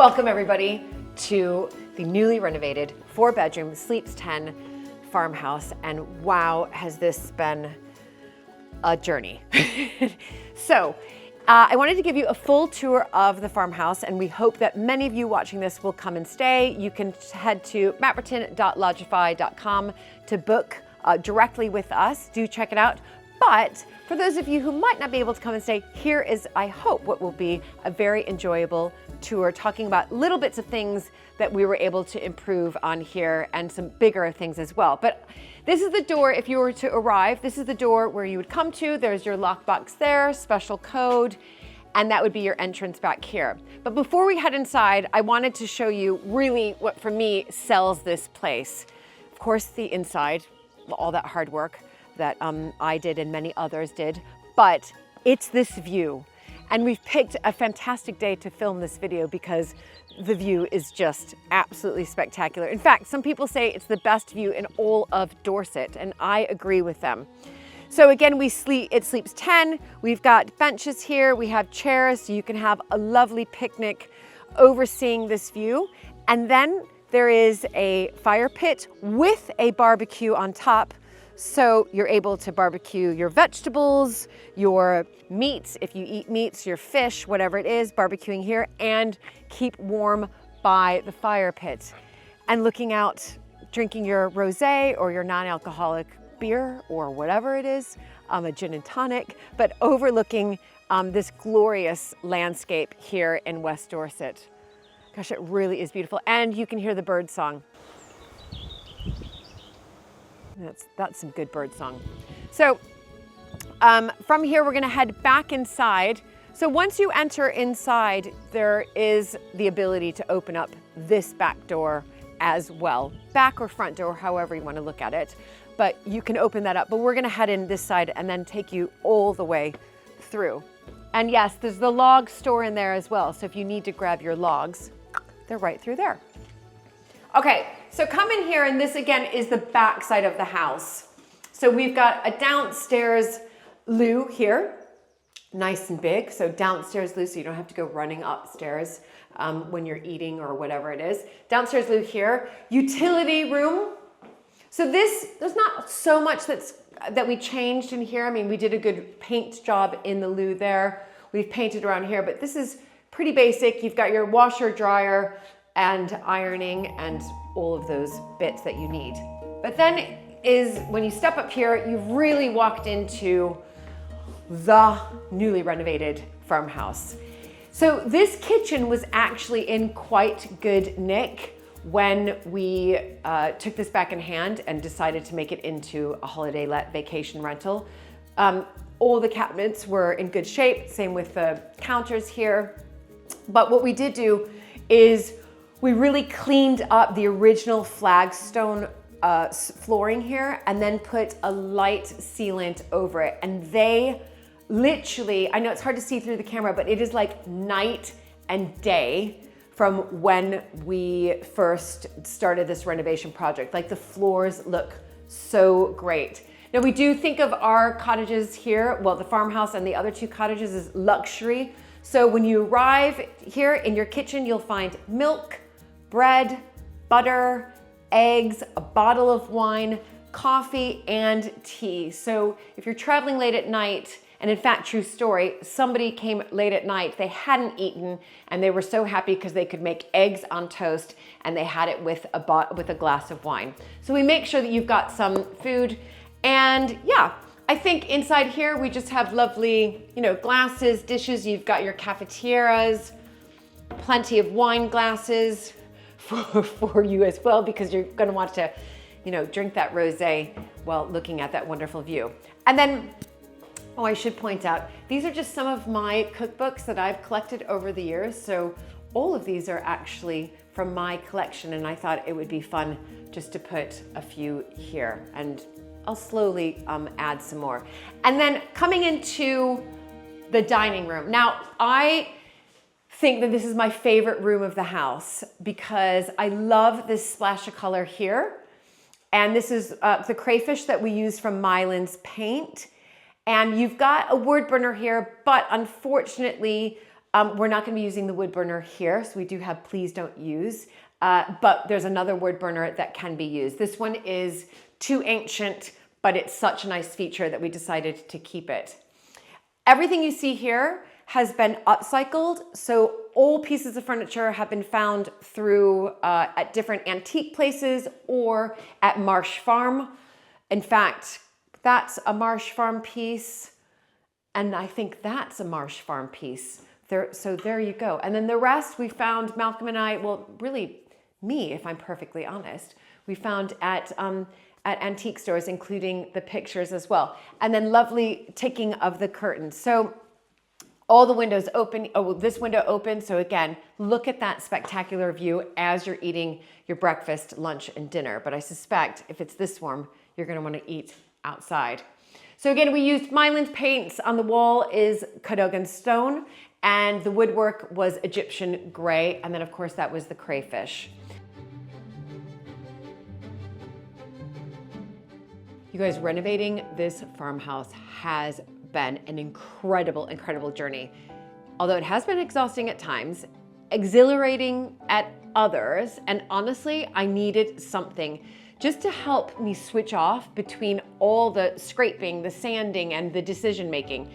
Welcome everybody to the newly renovated 4-bedroom Sleeps 10 farmhouse, and wow, has this been a journey. So I wanted to give you a full tour of the farmhouse, and we hope that many of you watching this will come and stay. You can head to mapperton.lodgify.com to book directly with us. Do check it out. But for those of you who might not be able to come and stay, here is, I hope, what will be a very enjoyable tour, talking about little bits of things that we were able to improve on here and some bigger things as well. But this is the door if you were to arrive. This is the door where you would come to. There's your lockbox there, special code, and that would be your entrance back here. But before we head inside, I wanted to show you really what for me sells this place. Of course, the inside, all that hard work that I did and many others did, but it's this view. And we've picked a fantastic day to film this video because the view is just absolutely spectacular. In fact, some people say it's the best view in all of Dorset, and I agree with them. So again, it sleeps 10. We've got benches here, we have chairs, so you can have a lovely picnic overseeing this view. And then there is a fire pit with a barbecue on top. So you're able to barbecue your vegetables, your meats, if you eat meats, your fish, whatever it is, barbecuing here, and keep warm by the fire pit. And looking out, drinking your rosé or your non-alcoholic beer or whatever it is, a gin and tonic, but overlooking this glorious landscape here in West Dorset. Gosh, it really is beautiful. And you can hear the bird song. That's some good bird song. So from here, we're gonna head back inside. So once you enter inside, there is the ability to open up this back door as well. Back or front door, however you wanna look at it. But you can open that up. But we're gonna head in this side and then take you all the way through. And yes, there's the log store in there as well. So if you need to grab your logs, they're right through there. Okay, so come in here, and this again is the back side of the house. So we've got a downstairs loo here, nice and big. So downstairs loo, so you don't have to go running upstairs when you're eating or whatever it is. Downstairs loo here, utility room. So there's not so much that we changed in here. I mean, we did a good paint job in the loo there. We've painted around here, but this is pretty basic. You've got your washer, dryer, and ironing and all of those bits that you need. But then when you step up here, you've really walked into the newly renovated farmhouse. So this kitchen was actually in quite good nick when we took this back in hand and decided to make it into a holiday vacation rental. All the cabinets were in good shape, same with the counters here. But what we did do is we really cleaned up the original flagstone flooring here and then put a light sealant over it. And they literally, I know it's hard to see through the camera, but it is like night and day from when we first started this renovation project. Like the floors look so great. Now we do think of our cottages here, well, the farmhouse and the other 2 cottages as luxury. So when you arrive here in your kitchen, you'll find milk, bread, butter, eggs, a bottle of wine, coffee, and tea. So if you're traveling late at night, and in fact, true story, somebody came late at night, they hadn't eaten, and they were so happy because they could make eggs on toast, and they had it with a glass of wine. So we make sure that you've got some food. And yeah, I think inside here, we just have lovely, glasses, dishes. You've got your cafeterias, plenty of wine glasses for you as well, because you're gonna want to, drink that rosé while looking at that wonderful view. And then, I should point out, these are just some of my cookbooks that I've collected over the years. So all of these are actually from my collection, and I thought it would be fun just to put a few here, and I'll slowly add some more. And then coming into the dining room. Now, I think that this is my favorite room of the house because I love this splash of color here. And this is the crayfish that we use from Mylan's paint. And you've got a wood burner here, but unfortunately, We're not going to be using the wood burner here, so we do have please don't use, but there's another wood burner that can be used. This one is too ancient, but it's such a nice feature that we decided to keep it. Everything you see here has been upcycled, so all pieces of furniture have been found through at different antique places or at Marsh Farm. In fact, that's a Marsh Farm piece, and I think that's a Marsh Farm piece. So there you go. And then the rest we found, Malcolm and I, well, really me, if I'm perfectly honest, we found at antique stores, including the pictures as well. And then lovely ticking of the curtains. So all the windows open, oh, this window open. So again, look at that spectacular view as you're eating your breakfast, lunch, and dinner. But I suspect if it's this warm, you're gonna wanna eat outside. So again, we used Myland paints. On the wall is Cadogan stone, and the woodwork was Egyptian gray. And then of course that was the crayfish. You guys, renovating this farmhouse has been an incredible, incredible journey. Although it has been exhausting at times, exhilarating at others, and honestly, I needed something just to help me switch off between all the scraping, the sanding, and the decision making.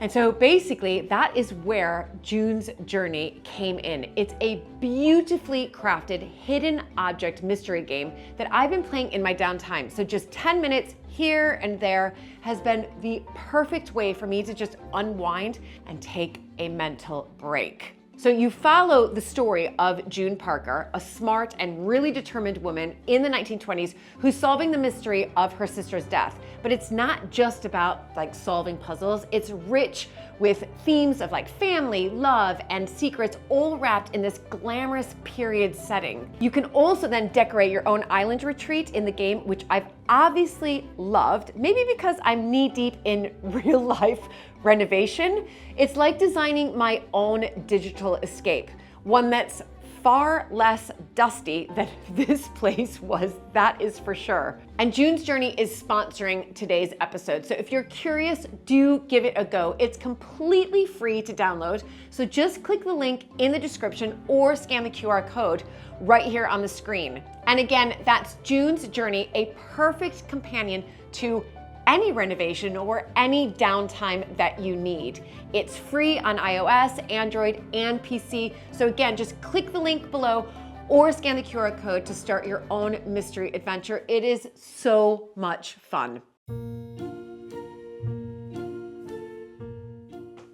And so basically that is where June's Journey came in. It's a beautifully crafted hidden object mystery game that I've been playing in my downtime. So just 10 minutes here and there has been the perfect way for me to just unwind and take a mental break. So you follow the story of June Parker, a smart and really determined woman in the 1920s who's solving the mystery of her sister's death. But it's not just about like solving puzzles. It's rich with themes of like family, love, and secrets all wrapped in this glamorous period setting. You can also then decorate your own island retreat in the game, which I've obviously loved, maybe because I'm knee deep in real life renovation. It's like designing my own digital escape, one that's far less dusty than this place was, that is for sure. And June's Journey is sponsoring today's episode. So if you're curious, do give it a go. It's completely free to download. So just click the link in the description or scan the QR code right here on the screen. And again, that's June's Journey, a perfect companion to any renovation or any downtime that you need. It's free on iOS, Android, and PC. So again, just click the link below or scan the QR code to start your own mystery adventure. It is so much fun.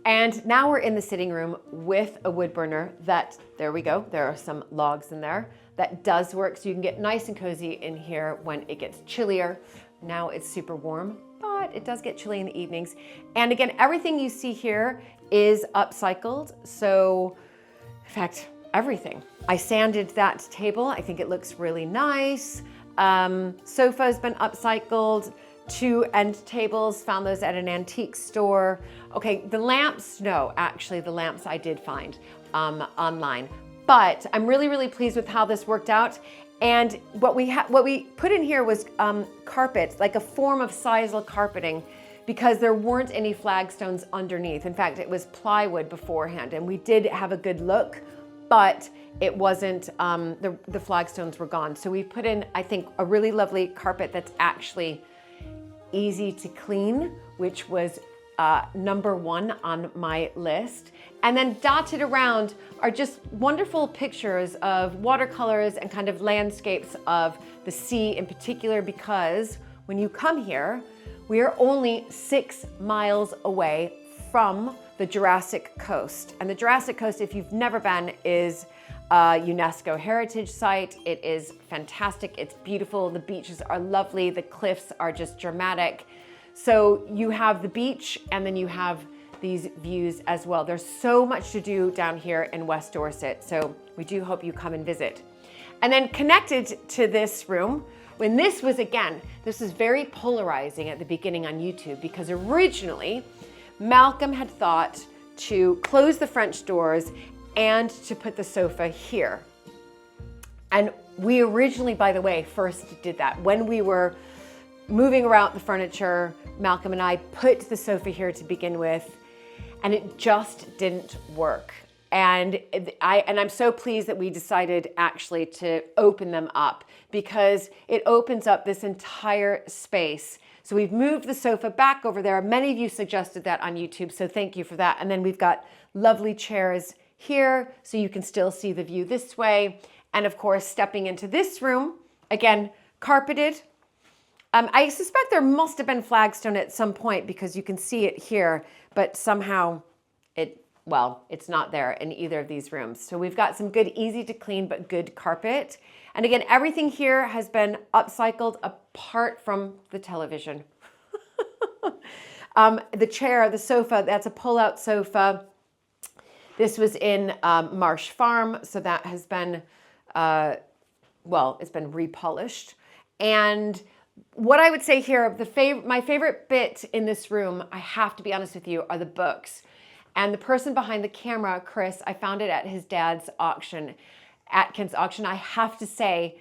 And now we're in the sitting room with a wood burner that, there we go, there are some logs in there. That does work, so you can get nice and cozy in here when it gets chillier. Now it's super warm, but it does get chilly in the evenings. And again, everything you see here is upcycled. So in fact, everything. I sanded that table. I think it looks really nice. Sofa's been upcycled. 2 end tables, found those at an antique store. Okay, the lamps, no, actually the lamps I did find online. But I'm really, really pleased with how this worked out. And what we put in here was carpet, like a form of sisal carpeting, because there weren't any flagstones underneath. In fact, it was plywood beforehand, and we did have a good look, but it wasn't, the flagstones were gone. So we put in, I think, a really lovely carpet that's actually easy to clean, which was number 1 on my list. And then dotted around are just wonderful pictures of watercolors and kind of landscapes of the sea in particular, because when you come here, we are only 6 miles away from the Jurassic Coast. And the Jurassic Coast, if you've never been, is a UNESCO heritage site. It is fantastic, it's beautiful, the beaches are lovely, the cliffs are just dramatic. So you have the beach and then you have these views as well. There's so much to do down here in West Dorset, so we do hope you come and visit. And then connected to this room, when this was, again, this is very polarizing at the beginning on YouTube, because originally Malcolm had thought to close the French doors and to put the sofa here. And we originally, by the way, first did that. When we were moving around the furniture, Malcolm and I put the sofa here to begin with. and it just didn't work. And I'm so pleased that we decided actually to open them up, because it opens up this entire space. So we've moved the sofa back over there. Many of you suggested that on YouTube, so thank you for that. And then we've got lovely chairs here, so you can still see the view this way. And of course, stepping into this room, again, carpeted. I suspect there must have been flagstone at some point, because you can see it here, but somehow it's not there in either of these rooms. So we've got some good, easy to clean, but good carpet. And again, everything here has been upcycled apart from the television. The chair, the sofa, that's a pull-out sofa. This was in Marsh Farm, so that has been, it's been repolished. And what I would say here, my favorite bit in this room, I have to be honest with you, are the books. And the person behind the camera, Chris, I found it at his dad's auction, Atkins auction. I have to say,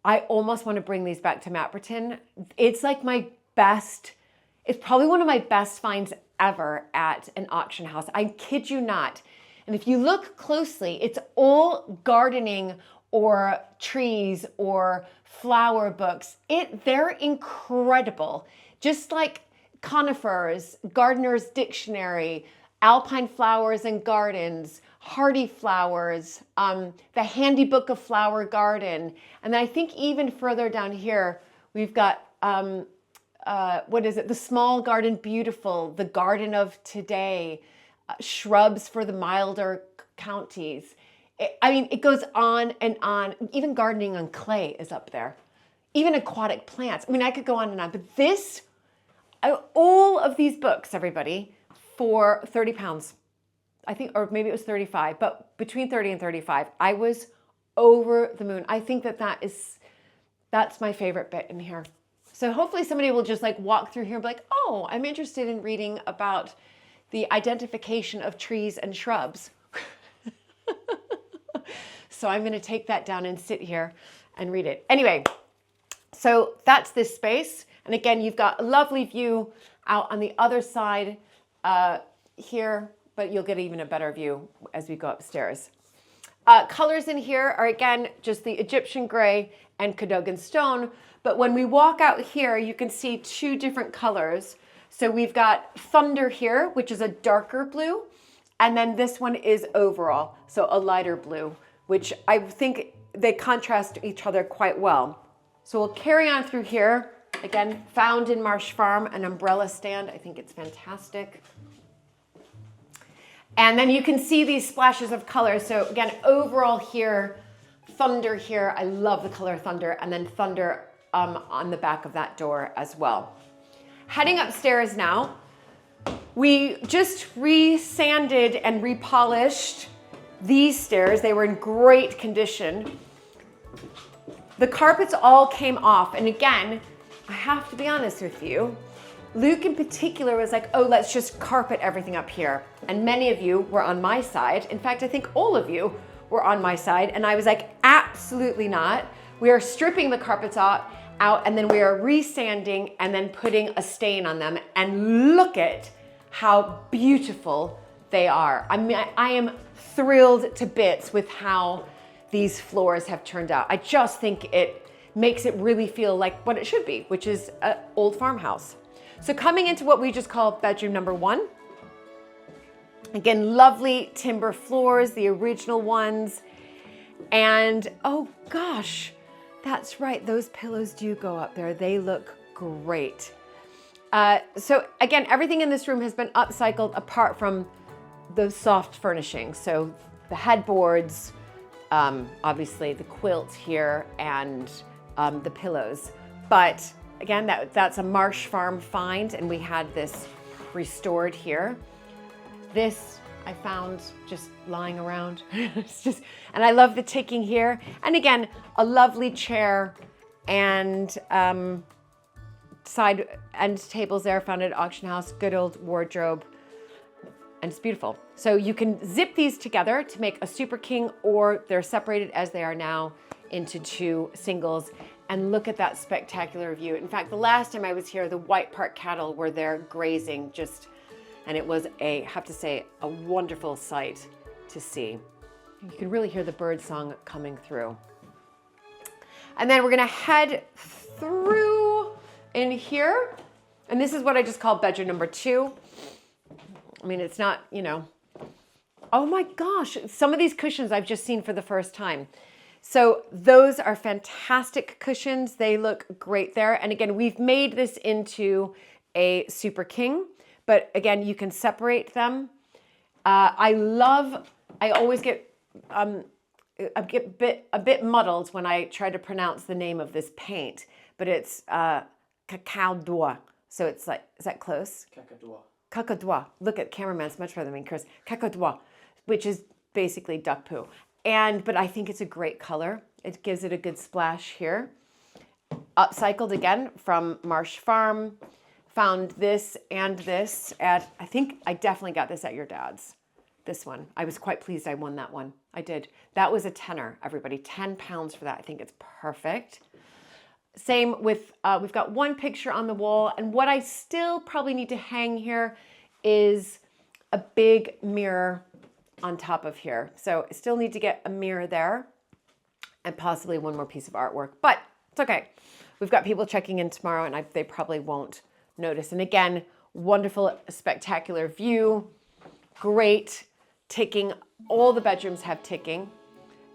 I almost want to bring these back to Mapperton. It's like it's probably one of my best finds ever at an auction house. I kid you not. And if you look closely, it's all gardening or trees or flower books. They're incredible. Just like conifers, Gardener's Dictionary, Alpine Flowers and Gardens, Hardy Flowers, the Handy Book of Flower Garden. And then I think even further down here, we've got, The Small Garden Beautiful, The Garden of Today, Shrubs for the Milder Counties. It goes on and on. Even gardening on clay is up there. Even aquatic plants. I could go on and on, but all of these books, everybody, for 30 pounds, I think, or maybe it was 35, but between 30 and 35, I was over the moon. I think that's my favorite bit in here. So hopefully somebody will just walk through here and be like, oh, I'm interested in reading about the identification of trees and shrubs. So I'm going to take that down and sit here and read it. Anyway, so that's this space. And again, you've got a lovely view out on the other side here, but you'll get even a better view as we go upstairs. Colors in here are, again, just the Egyptian gray and Cadogan stone. But when we walk out here, you can see two different colors. So we've got Thunder here, which is a darker blue. And then this one is Overall, so a lighter blue, which I think they contrast each other quite well. So we'll carry on through here. Again, found in Marsh Farm, an umbrella stand. I think it's fantastic. And then you can see these splashes of color. So again, Overall here, Thunder here. I love the color Thunder. And then Thunder on the back of that door as well. Heading upstairs now. We just re-sanded and repolished these stairs. They were in great condition. The carpets all came off. And again, I have to be honest with you, Luke in particular was like, oh, let's just carpet everything up here. And many of you were on my side. In fact, I think all of you were on my side. And I was like, absolutely not. We are stripping the carpets out and then we are resanding and then putting a stain on them. And look at how beautiful they are. I am thrilled to bits with how these floors have turned out. I just think it makes it really feel like what it should be, which is an old farmhouse. So coming into what we just call bedroom number one. Again, lovely timber floors, the original ones. And oh gosh, that's right, those pillows do go up there. They look great. So again, everything in this room has been upcycled apart from the soft furnishings. So the headboards, obviously the quilt here, and the pillows. But again, that's a Marsh Farm find, and we had this restored here. This I found just lying around. And I love the ticking here. And again, a lovely chair and side end tables there, found at auction house, good old wardrobe, and it's beautiful. So you can zip these together to make a super king, or they're separated as they are now into two singles. And look at that spectacular view. In fact, the last time I was here, the White Park cattle were there grazing, just And it was I have to say, a wonderful sight to see. You can really hear the bird song coming through. And then we're gonna head through in here. And this is what I just call bedroom number 2. I mean, it's not, you know, oh my gosh, some of these cushions I've just seen for the first time. So those are fantastic cushions. They look great there. And again, we've made this into a super king, but again, you can separate them. I always get a bit muddled when I try to pronounce the name of this paint, but it's cacao d'oie. So it's like, is that close? Cacao d'oie. Look at cameraman's much better than me, Chris. Cacao d'oie, which is basically duck poo. But I think it's a great color. It gives it a good splash here. Upcycled again from Marsh Farm. Found this and this at, I think I definitely got this at your dad's. This one. I was quite pleased I won that one. I did. That was a tenner, everybody. £10 for that. I think it's perfect. Same with, we've got one picture on the wall. And what I still probably need to hang here is a big mirror on top of here. So I still need to get a mirror there and possibly one more piece of artwork, but it's okay. We've got people checking in tomorrow and they probably won't notice. And again, wonderful, spectacular view, great ticking. All the bedrooms have ticking.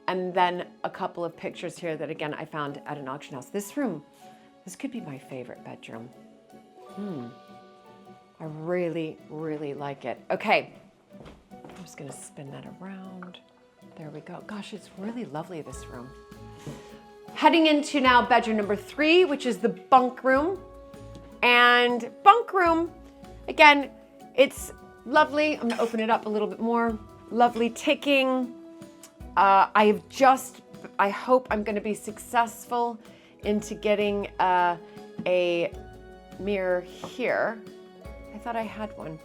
And then a couple of pictures here that again, I found at an auction house. This room, this could be my favorite bedroom. I really, really like it. Okay. I'm just gonna spin that around. There we go. Gosh, it's really lovely, this room. Heading into now bedroom number 3, which is the bunk room. And bunk room, again, it's lovely. I'm gonna open it up a little bit more. Lovely ticking. I hope I'm gonna be successful into getting a mirror here. I thought I had one.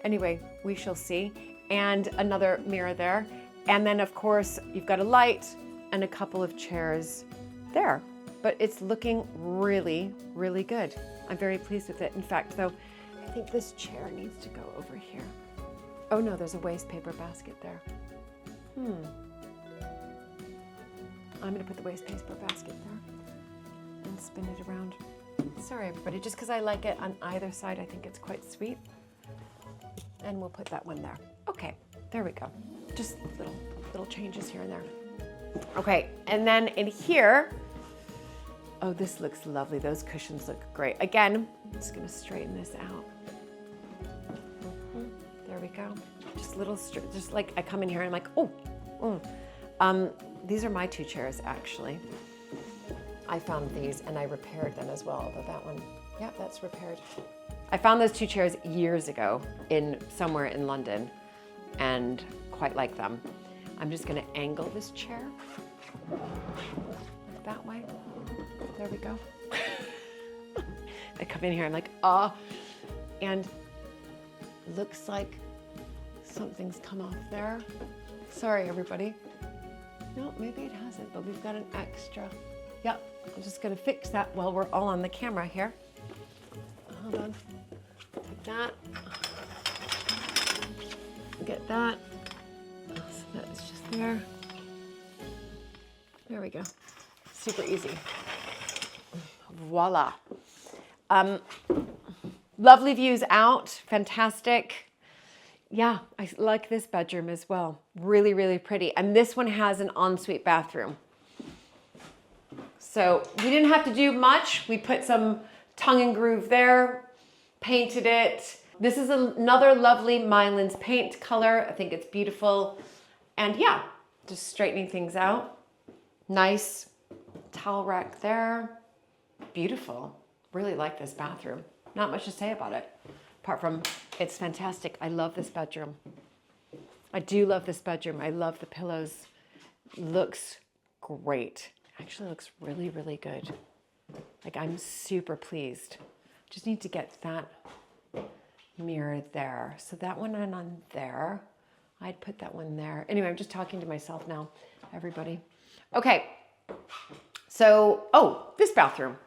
Anyway, we shall see. And another mirror there. And then of course, you've got a light and a couple of chairs there. But it's looking really, really good. I'm very pleased with it. In fact, though, I think this chair needs to go over here. Oh no, there's a waste paper basket there. I'm gonna put the waste paper basket there and spin it around. Sorry, everybody, just because I like it on either side, I think it's quite sweet. And we'll put that one there. Okay, there we go. Just little changes here and there. Okay, and then in here, oh, this looks lovely. Those cushions look great. Again, I'm just gonna straighten this out. There we go. Just like I come in here and I'm like, these are my 2 chairs actually. I found these and I repaired them as well, although that one, yeah, that's repaired. I found those 2 chairs years ago somewhere in London and quite like them. I'm just gonna angle this chair that way. There we go. I come in here, I'm like, and looks like something's come off there. Sorry, everybody. No, maybe it hasn't, but we've got an extra. Yep, I'm just gonna fix that while we're all on the camera here. Hold on, like that. Get that. So that's just there. There we go. Super easy. Voila. Lovely views out, fantastic. Yeah, I like this bedroom as well. Really, really pretty. And this one has an ensuite bathroom. So we didn't have to do much. We put some tongue and groove there, painted it. This is another lovely Mylands paint color. I think it's beautiful. And yeah, just straightening things out. Nice towel rack there. Beautiful. Really like this bathroom. Not much to say about it, apart from it's fantastic. I love this bedroom. I do love this bedroom. I love the pillows. Looks great. Actually looks really, really good. Like I'm super pleased. Just need to get that mirror there. So that one went on there. I'd put that one there. Anyway, I'm just talking to myself now, everybody. Okay, so, this bathroom.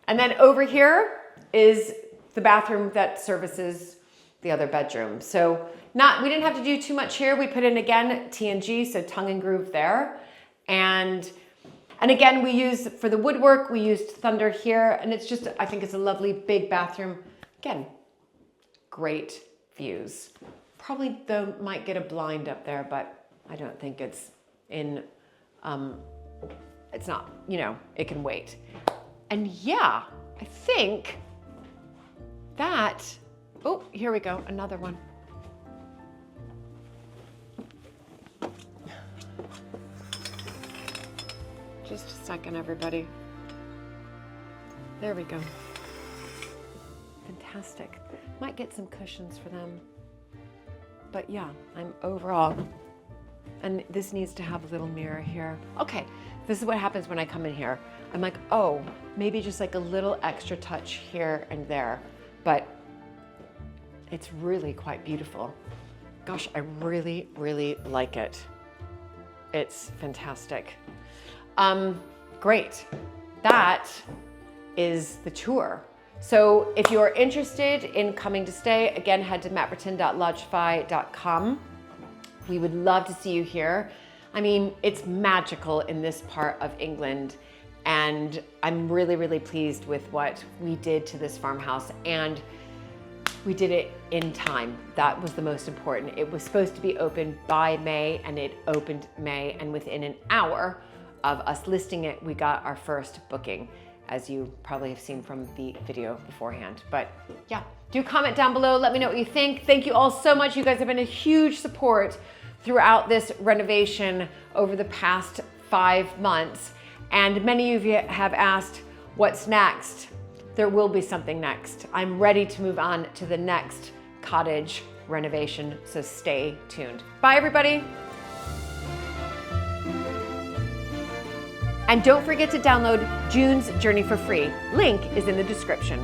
And then over here is the bathroom that services the other bedroom. So we didn't have to do too much here. We put in again T&G, so tongue and groove there. And again, for the woodwork, we used Thunder here. And it's just, I think it's a lovely big bathroom. Again, great views. Probably though might get a blind up there, but I don't think it's in, it's not, you know, it can wait. And yeah, I think that, oh, here we go, another one. Just a second, everybody. There we go. Fantastic. Might get some cushions for them. But yeah, I'm overall, and this needs to have a little mirror here. Okay, this is what happens when I come in here. I'm like, oh, maybe just like a little extra touch here and there, but it's really quite beautiful. Gosh, I really, really like it. It's fantastic. Great. That is the tour. So if you're interested in coming to stay, again, head to mapperton.lodgify.com. We would love to see you here. I mean, it's magical in this part of England, and I'm really, really pleased with what we did to this farmhouse, and we did it in time. That was the most important. It was supposed to be open by May, and it opened May, and within an hour of us listing it, we got our first booking, as you probably have seen from the video beforehand. But yeah, do comment down below. Let me know what you think. Thank you all so much. You guys have been a huge support throughout this renovation over the past 5 months. And many of you have asked, what's next? There will be something next. I'm ready to move on to the next cottage renovation, so stay tuned. Bye, everybody. And don't forget to download June's Journey for free. Link is in the description.